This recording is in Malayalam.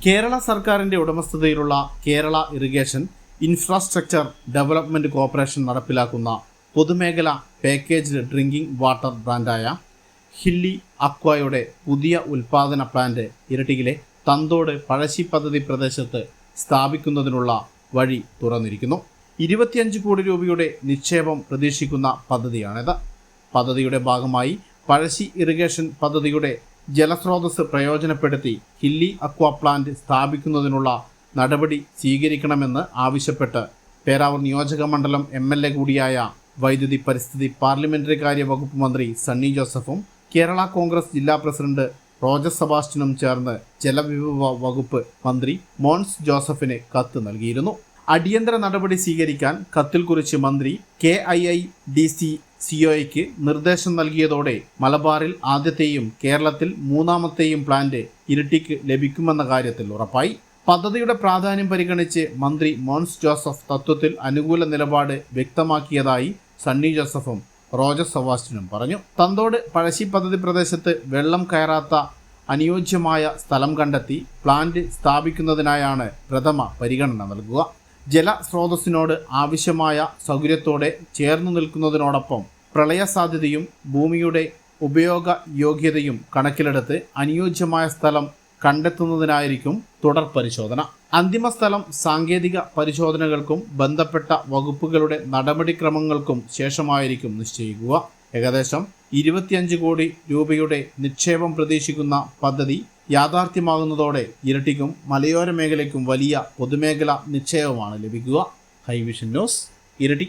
കേരള സർക്കാരിൻ്റെ ഉടമസ്ഥതയിലുള്ള Kerala irrigation infrastructure development corporation നടപ്പിലാക്കുന്ന പൊതുമേഖല പാക്കേജ്ഡ് ഡ്രിങ്കിംഗ് വാട്ടർ ബ്രാൻഡായ ഹില്ലി അക്വയുടെ പുതിയ ഉൽപ്പാദന പ്ലാന്റ് ഇരട്ടിയിലെ തന്തോട് പഴശ്ശി പദ്ധതി പ്രദേശത്ത് സ്ഥാപിക്കുന്നതിനുള്ള വഴി തുറന്നിരിക്കുന്നു. 25 കോടി രൂപയുടെ നിക്ഷേപം പ്രതീക്ഷിക്കുന്ന പദ്ധതിയാണിത്. പദ്ധതിയുടെ ഭാഗമായി പഴശ്ശി ഇറിഗേഷൻ പദ്ധതിയുടെ ജലസ്രോതസ് പ്രയോജനപ്പെടുത്തി ഹില്ലി അക്വ പ്ലാന്റ് സ്ഥാപിക്കുന്നതിനുള്ള നടപടി സ്വീകരിക്കണമെന്ന് ആവശ്യപ്പെട്ട് പേരാവൂർ നിയോജക മണ്ഡലം MLA കൂടിയായ വൈദ്യുതി പരിസ്ഥിതി പാർലമെന്ററി കാര്യ വകുപ്പ് മന്ത്രി സണ്ണി ജോസഫും കേരള കോൺഗ്രസ് ജില്ലാ പ്രസിഡന്റ് റോജർ സെബാസ്റ്റ്യനും ചേർന്ന് ജലവിഭവ വകുപ്പ് മന്ത്രി മോൻസ് ജോസഫിന് കത്ത് നൽകിയിരുന്നു. അടിയന്തര നടപടി സ്വീകരിക്കാൻ കത്തിൽ കുറിച്ച് മന്ത്രി KIIDC COയ്ക്ക് നിർദ്ദേശം നൽകിയതോടെ മലബാറിൽ ആദ്യത്തെയും കേരളത്തിൽ മൂന്നാമത്തെയും പ്ലാന്റ് ഇരിട്ടിക്ക് ലഭിക്കുമെന്ന കാര്യത്തിൽ ഉറപ്പായി. പദ്ധതിയുടെ പ്രാധാന്യം പരിഗണിച്ച് മന്ത്രി മോൻസ് ജോസഫ് തത്വത്തിൽ അനുകൂല നിലപാട് വ്യക്തമാക്കിയതായി സണ്ണി ജോസഫും റോജർ സെബാസ്റ്റ്യനും പറഞ്ഞു. തന്തോട് പഴശ്ശി പദ്ധതി പ്രദേശത്ത് വെള്ളം കയറാത്ത അനുയോജ്യമായ സ്ഥലം കണ്ടെത്തി പ്ലാന്റ് സ്ഥാപിക്കുന്നതിനായാണ് പ്രഥമ പരിഗണന നൽകുക. ജലസ്രോതസ്സിനോട് ആവശ്യമായ സൗകര്യത്തോടെ ചേർന്നു നിൽക്കുന്നതിനോടൊപ്പം പ്രളയ സാധ്യതയും ഭൂമിയുടെ ഉപയോഗ യോഗ്യതയും കണക്കിലെടുത്ത് അനുയോജ്യമായ സ്ഥലം കണ്ടെത്തുന്നതിനായിരിക്കും തുടർ പരിശോധന. അന്തിമ സ്ഥലം സാങ്കേതിക പരിശോധനകൾക്കും ബന്ധപ്പെട്ട വകുപ്പുകളുടെ നടപടിക്രമങ്ങൾക്കും ശേഷമായിരിക്കും നിശ്ചയിക്കുക. ഏകദേശം 25 കോടി രൂപയുടെ നിക്ഷേപം പ്രതീക്ഷിക്കുന്ന പദ്ധതി യാഥാർത്ഥ്യമാകുന്നതോടെ ഇരട്ടിക്കും മലയോര മേഖലയ്ക്കും വലിയ പൊതുമേഖലാ നിക്ഷേപമാണ് ലഭിക്കുക. ഹൈവിഷൻ ന്യൂസ്, ഇരട്ടി.